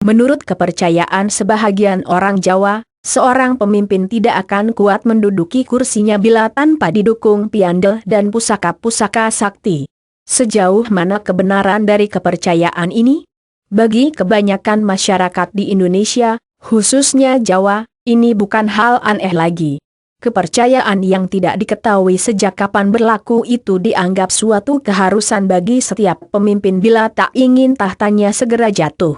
Menurut kepercayaan sebahagian orang Jawa, seorang pemimpin tidak akan kuat menduduki kursinya bila tanpa didukung piandel dan pusaka-pusaka sakti. Sejauh mana kebenaran dari kepercayaan ini? Bagi kebanyakan masyarakat di Indonesia, khususnya Jawa, ini bukan hal aneh lagi. Kepercayaan yang tidak diketahui sejak kapan berlaku itu dianggap suatu keharusan bagi setiap pemimpin bila tak ingin tahtanya segera jatuh.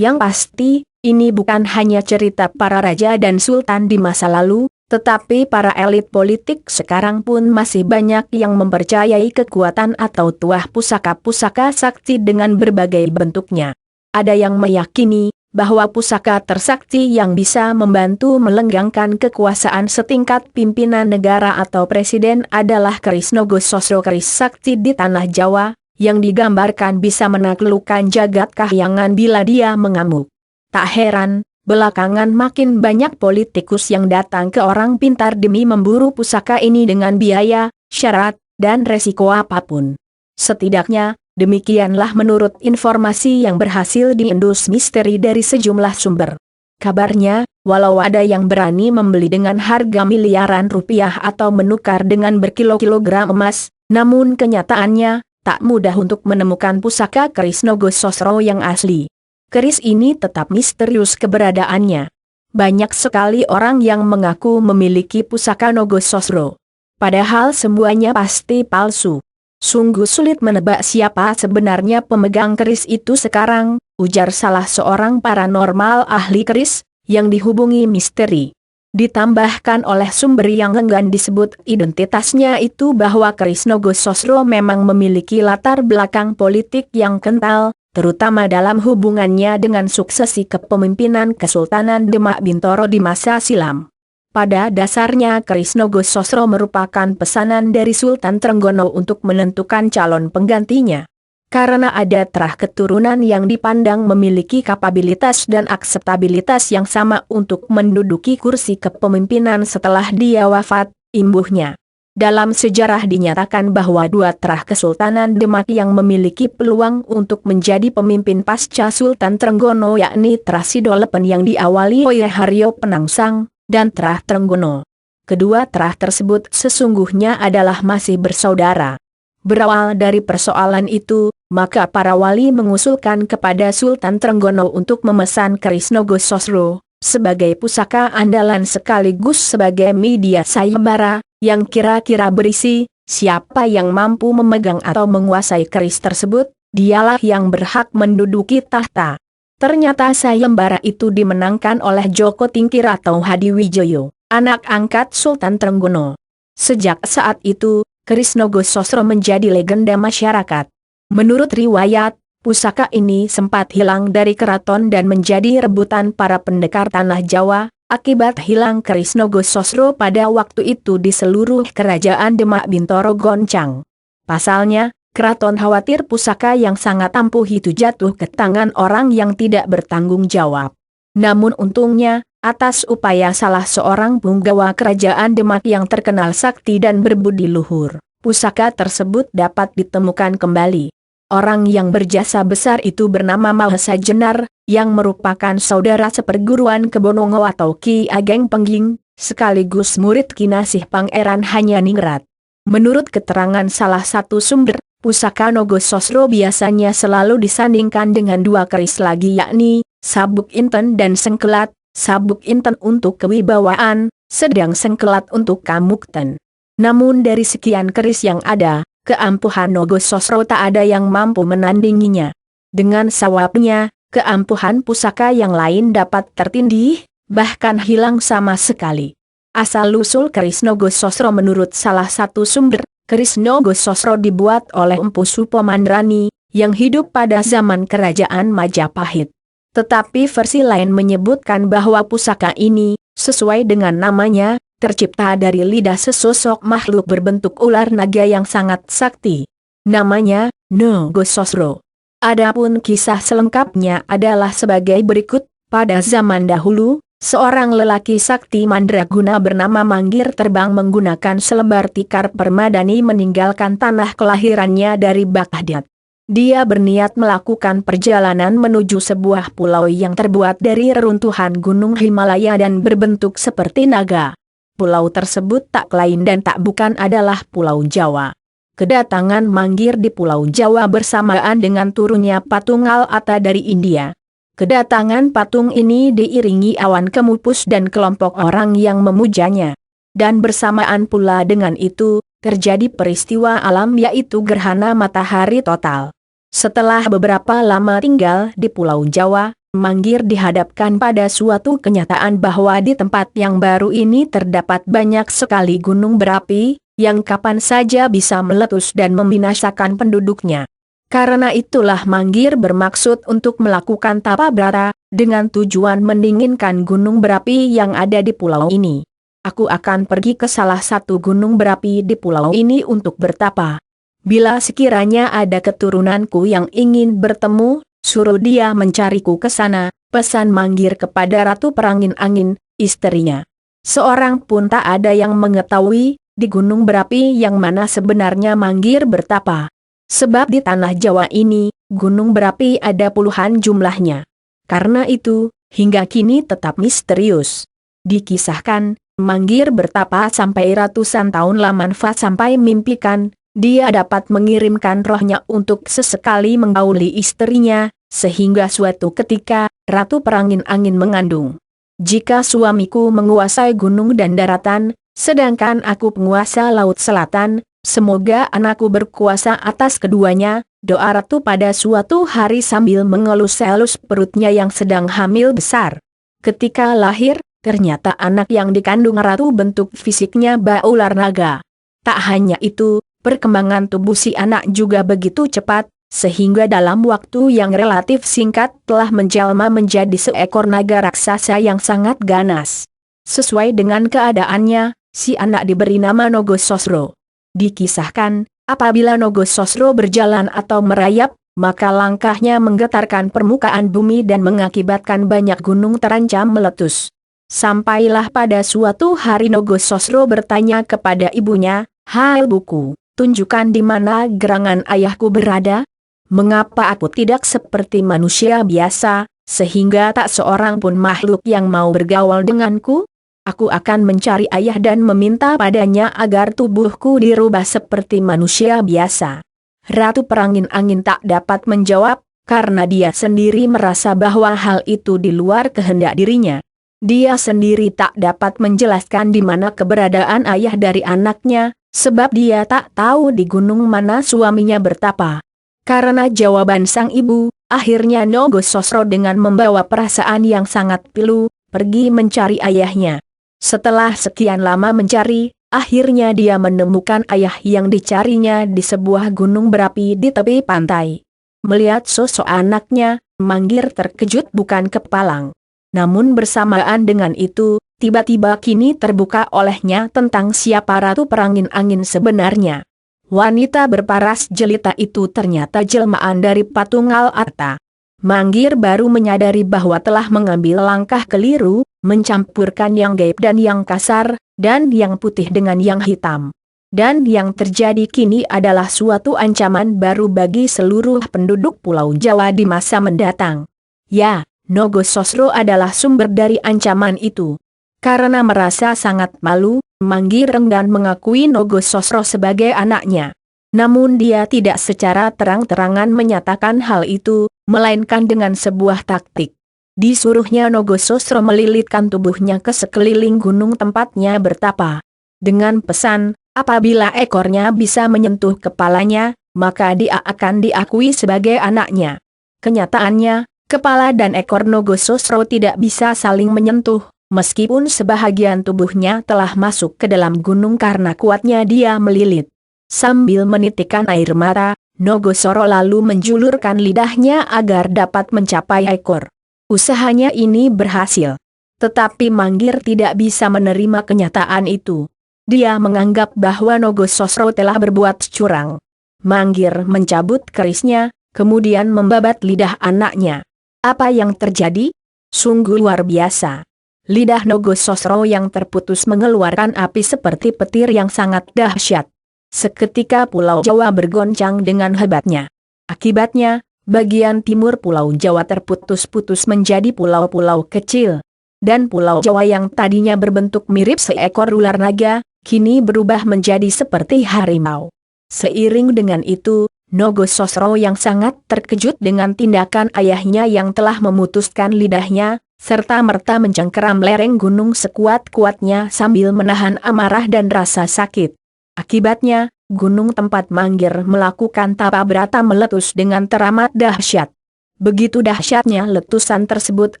Yang pasti, ini bukan hanya cerita para raja dan sultan di masa lalu, tetapi para elit politik sekarang pun masih banyak yang mempercayai kekuatan atau tuah pusaka-pusaka sakti dengan berbagai bentuknya. Ada yang meyakini bahwa pusaka tersakti yang bisa membantu melenggangkan kekuasaan setingkat pimpinan negara atau presiden adalah keris Nogososro, keris sakti di tanah Jawa, yang digambarkan bisa menaklukkan jagat kahyangan bila dia mengamuk. Tak heran, belakangan makin banyak politikus yang datang ke orang pintar demi memburu pusaka ini dengan biaya, syarat, dan resiko apapun. Setidaknya, demikianlah menurut informasi yang berhasil diendus misteri dari sejumlah sumber. Kabarnya, walau ada yang berani membeli dengan harga miliaran rupiah atau menukar dengan berkilo-kilogram emas, namun kenyataannya, tak mudah untuk menemukan pusaka keris Nogososro yang asli. Keris ini tetap misterius keberadaannya. Banyak sekali orang yang mengaku memiliki pusaka Nogososro. Padahal semuanya pasti palsu. Sungguh sulit menebak siapa sebenarnya pemegang keris itu sekarang, ujar salah seorang paranormal ahli keris, yang dihubungi misteri. Ditambahkan oleh sumber yang enggan disebut identitasnya itu bahwa keris Nogososro memang memiliki latar belakang politik yang kental, terutama dalam hubungannya dengan suksesi kepemimpinan Kesultanan Demak Bintoro di masa silam. Pada dasarnya keris Nogososro merupakan pesanan dari Sultan Trenggono untuk menentukan calon penggantinya. Karena ada terah keturunan yang dipandang memiliki kapabilitas dan akseptabilitas yang sama untuk menduduki kursi kepemimpinan setelah dia wafat, imbuhnya. Dalam sejarah dinyatakan bahwa dua terah Kesultanan Demak yang memiliki peluang untuk menjadi pemimpin pasca Sultan Trenggono yakni terah Sidolepen yang diawali oleh Haryo Penangsang, dan terah Trenggono. Kedua terah tersebut sesungguhnya adalah masih bersaudara. Berawal dari persoalan itu, maka para wali mengusulkan kepada Sultan Trenggono untuk memesan keris Nogososro, sebagai pusaka andalan sekaligus sebagai media sayembara, yang kira-kira berisi, siapa yang mampu memegang atau menguasai keris tersebut, dialah yang berhak menduduki tahta. Ternyata sayembara itu dimenangkan oleh Joko Tingkir atau Hadiwijoyo, anak angkat Sultan Trenggono. Sejak saat itu, keris Nogososro menjadi legenda masyarakat. Menurut riwayat, pusaka ini sempat hilang dari keraton dan menjadi rebutan para pendekar tanah Jawa, akibat hilang keris Nogososro pada waktu itu di seluruh kerajaan Demak Bintoro goncang. Pasalnya, keraton khawatir pusaka yang sangat ampuh itu jatuh ke tangan orang yang tidak bertanggung jawab. Namun untungnya, atas upaya salah seorang punggawa kerajaan Demak yang terkenal sakti dan berbudi luhur, pusaka tersebut dapat ditemukan kembali. Orang yang berjasa besar itu bernama Mahesa Jenar, yang merupakan saudara seperguruan Kebonongo atau Ki Ageng Pengging, sekaligus murid Kinasih Pangeran Hanyaningrat. Menurut keterangan salah satu sumber, pusaka Nogososro biasanya selalu disandingkan dengan dua keris lagi yakni Sabuk Inten dan Sengkelat, Sabuk Inten untuk kewibawaan, sedang Sengkelat untuk kamukten. Namun dari sekian keris yang ada, keampuhan Nogososro tak ada yang mampu menandinginya. Dengan sawabnya, keampuhan pusaka yang lain dapat tertindih, bahkan hilang sama sekali. Asal-usul keris Nogososro menurut salah satu sumber, keris Nogososro dibuat oleh Empu Supomandrani, yang hidup pada zaman kerajaan Majapahit. Tetapi versi lain menyebutkan bahwa pusaka ini, sesuai dengan namanya, tercipta dari lidah sesosok makhluk berbentuk ular naga yang sangat sakti. Namanya, Nogososro. Adapun kisah selengkapnya adalah sebagai berikut. Pada zaman dahulu, seorang lelaki sakti mandraguna bernama Manggir terbang menggunakan selebar tikar permadani meninggalkan tanah kelahirannya dari Baghdad. Dia berniat melakukan perjalanan menuju sebuah pulau yang terbuat dari reruntuhan gunung Himalaya dan berbentuk seperti naga. Pulau tersebut tak lain dan tak bukan adalah Pulau Jawa. Kedatangan Manggir di Pulau Jawa bersamaan dengan turunnya patung Al-Atta dari India. Kedatangan patung ini diiringi awan kemupus dan kelompok orang yang memujanya. Dan bersamaan pula dengan itu, terjadi peristiwa alam yaitu gerhana matahari total. Setelah beberapa lama tinggal di Pulau Jawa, Manggir dihadapkan pada suatu kenyataan bahwa di tempat yang baru ini terdapat banyak sekali gunung berapi, yang kapan saja bisa meletus dan membinasakan penduduknya. Karena itulah Manggir bermaksud untuk melakukan tapa brata, dengan tujuan mendinginkan gunung berapi yang ada di pulau ini. Aku akan pergi ke salah satu gunung berapi di pulau ini untuk bertapa. Bila sekiranya ada keturunanku yang ingin bertemu, suruh dia mencariku ke sana, pesan Manggir kepada Ratu Perangin Angin, istrinya. Seorang pun tak ada yang mengetahui, di gunung berapi yang mana sebenarnya Manggir bertapa. Sebab di tanah Jawa ini, gunung berapi ada puluhan jumlahnya. Karena itu, hingga kini tetap misterius. Dikisahkan, Manggir bertapa sampai ratusan tahun lamanya sampai mimpikan, dia dapat mengirimkan rohnya untuk sesekali menggauli istrinya, sehingga suatu ketika, Ratu Perangin Angin mengandung. Jika suamiku menguasai gunung dan daratan, sedangkan aku penguasa laut selatan, semoga anakku berkuasa atas keduanya, doa Ratu pada suatu hari sambil mengelus-elus perutnya yang sedang hamil besar. Ketika lahir, ternyata anak yang dikandung Ratu bentuk fisiknya baular naga. Tak hanya itu, perkembangan tubuh si anak juga begitu cepat, sehingga dalam waktu yang relatif singkat telah menjelma menjadi seekor naga raksasa yang sangat ganas. Sesuai dengan keadaannya, si anak diberi nama Nogososro. Dikisahkan, apabila Nogososro berjalan atau merayap, maka langkahnya menggetarkan permukaan bumi dan mengakibatkan banyak gunung terancam meletus. Sampailah pada suatu hari Nogososro bertanya kepada ibunya, "Hai buku, tunjukkan di mana gerangan ayahku berada? Mengapa aku tidak seperti manusia biasa, sehingga tak seorang pun makhluk yang mau bergaul denganku? Aku akan mencari ayah dan meminta padanya agar tubuhku dirubah seperti manusia biasa." Ratu Perangin Angin tak dapat menjawab, karena dia sendiri merasa bahwa hal itu di luar kehendak dirinya. Dia sendiri tak dapat menjelaskan di mana keberadaan ayah dari anaknya, sebab dia tak tahu di gunung mana suaminya bertapa. Karena jawaban sang ibu, akhirnya Nogososro dengan membawa perasaan yang sangat pilu, pergi mencari ayahnya. Setelah sekian lama mencari, akhirnya dia menemukan ayah yang dicarinya di sebuah gunung berapi di tepi pantai. Melihat sosok anaknya, Manggir terkejut bukan kepalang. Namun bersamaan dengan itu, tiba-tiba kini terbuka olehnya tentang siapa Ratu Perangin Angin sebenarnya. Wanita berparas jelita itu ternyata jelmaan dari patung Al-Atta. Manggir baru menyadari bahwa telah mengambil langkah keliru, mencampurkan yang gaib dan yang kasar, dan yang putih dengan yang hitam. Dan yang terjadi kini adalah suatu ancaman baru bagi seluruh penduduk Pulau Jawa di masa mendatang. Ya, Nogososro adalah sumber dari ancaman itu. Karena merasa sangat malu, Manggir enggan mengakui Nogososro sebagai anaknya. Namun dia tidak secara terang-terangan menyatakan hal itu, melainkan dengan sebuah taktik. Disuruhnya Nogososro melilitkan tubuhnya ke sekeliling gunung tempatnya bertapa. Dengan pesan, apabila ekornya bisa menyentuh kepalanya, maka dia akan diakui sebagai anaknya. Kenyataannya, kepala dan ekor Nogososro tidak bisa saling menyentuh, meskipun sebahagian tubuhnya telah masuk ke dalam gunung karena kuatnya dia melilit. Sambil menitikkan air mata, Nogososro lalu menjulurkan lidahnya agar dapat mencapai ekor. Usahanya ini berhasil. Tetapi Manggir tidak bisa menerima kenyataan itu. Dia menganggap bahwa Nogososro telah berbuat curang. Manggir mencabut kerisnya, kemudian membabat lidah anaknya. Apa yang terjadi? Sungguh luar biasa. Lidah Nogososro yang terputus mengeluarkan api seperti petir yang sangat dahsyat. Seketika Pulau Jawa bergoncang dengan hebatnya. Akibatnya, bagian timur Pulau Jawa terputus-putus menjadi pulau-pulau kecil. Dan Pulau Jawa yang tadinya berbentuk mirip seekor ular naga, kini berubah menjadi seperti harimau. Seiring dengan itu, Nogososro yang sangat terkejut dengan tindakan ayahnya yang telah memutuskan lidahnya, serta-merta mencengkeram lereng gunung sekuat-kuatnya sambil menahan amarah dan rasa sakit. Akibatnya, gunung tempat Manggir melakukan tapa berata meletus dengan teramat dahsyat. Begitu dahsyatnya letusan tersebut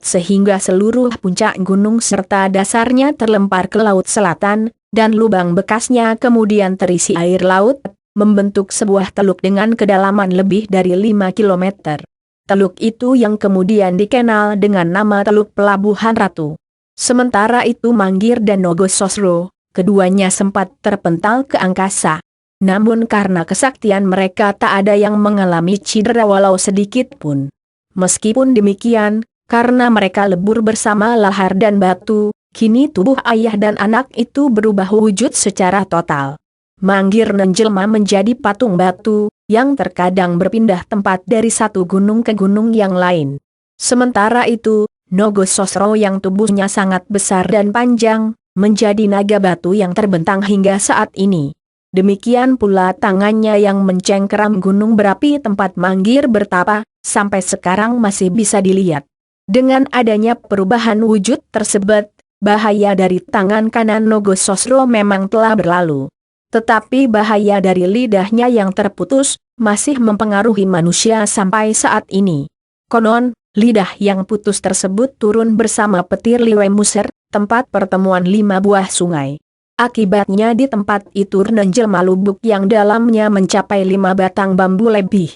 sehingga seluruh puncak gunung serta dasarnya terlempar ke laut selatan, dan lubang bekasnya kemudian terisi air laut, membentuk sebuah teluk dengan kedalaman lebih dari 5 kilometer. Teluk itu yang kemudian dikenal dengan nama Teluk Pelabuhan Ratu. Sementara itu Manggir dan Nogososro, keduanya sempat terpental ke angkasa. Namun karena kesaktian mereka tak ada yang mengalami cedera walau sedikit pun. Meskipun demikian, karena mereka lebur bersama lahar dan batu, kini tubuh ayah dan anak itu berubah wujud secara total. Manggir menjelma menjadi patung batu, yang terkadang berpindah tempat dari satu gunung ke gunung yang lain. Sementara itu, Nogososro yang tubuhnya sangat besar dan panjang, menjadi naga batu yang terbentang hingga saat ini. Demikian pula tangannya yang mencengkeram gunung berapi tempat Manggir bertapa, sampai sekarang masih bisa dilihat. Dengan adanya perubahan wujud tersebut, bahaya dari tangan kanan Nogososro memang telah berlalu. Tetapi bahaya dari lidahnya yang terputus, masih mempengaruhi manusia sampai saat ini. Konon, lidah yang putus tersebut turun bersama petir Liwe Muser, tempat pertemuan 5 buah sungai. Akibatnya di tempat itu menjelma lubuk yang dalamnya mencapai 5 batang bambu lebih.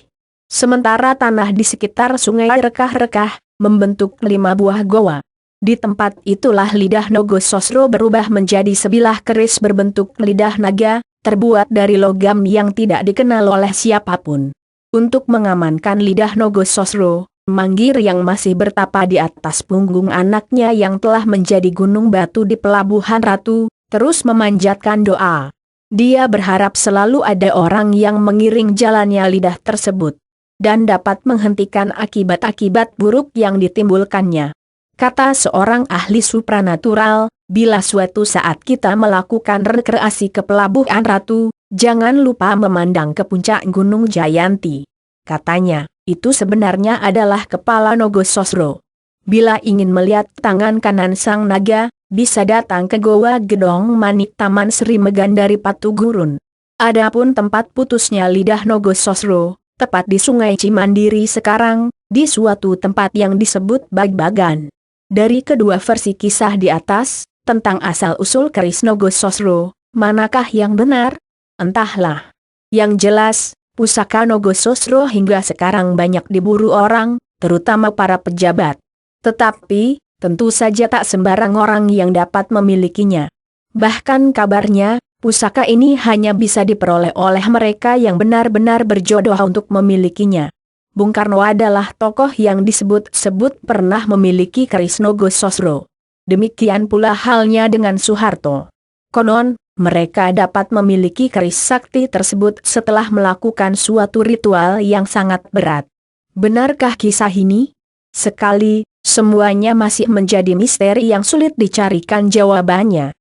Sementara tanah di sekitar sungai rekah-rekah, membentuk 5 buah goa. Di tempat itulah lidah Nogososro berubah menjadi sebilah keris berbentuk lidah naga, terbuat dari logam yang tidak dikenal oleh siapapun. Untuk mengamankan lidah Nogososro, Manggir yang masih bertapa di atas punggung anaknya yang telah menjadi gunung batu di Pelabuhan Ratu, terus memanjatkan doa. Dia berharap selalu ada orang yang mengiring jalannya lidah tersebut, dan dapat menghentikan akibat-akibat buruk yang ditimbulkannya. Kata seorang ahli supranatural, bila suatu saat kita melakukan rekreasi ke Pelabuhan Ratu, jangan lupa memandang ke puncak Gunung Jayanti. Katanya, itu sebenarnya adalah kepala Nogososro. Bila ingin melihat tangan kanan sang naga, bisa datang ke Goa Gedong Manik Taman Sri Megan dari Patu Gurun. Adapun tempat putusnya lidah Nogososro, tepat di Sungai Cimandiri sekarang, di suatu tempat yang disebut Bagbagan. Dari kedua versi kisah di atas, tentang asal-usul keris Nogososro, manakah yang benar? Entahlah. Yang jelas, pusaka Nogososro hingga sekarang banyak diburu orang, terutama para pejabat. Tetapi, tentu saja tak sembarang orang yang dapat memilikinya. Bahkan kabarnya, pusaka ini hanya bisa diperoleh oleh mereka yang benar-benar berjodoh untuk memilikinya. Bung Karno adalah tokoh yang disebut-sebut pernah memiliki keris Nogososro. Demikian pula halnya dengan Soeharto. Konon, mereka dapat memiliki keris sakti tersebut setelah melakukan suatu ritual yang sangat berat. Benarkah kisah ini? Sekali, semuanya masih menjadi misteri yang sulit dicarikan jawabannya.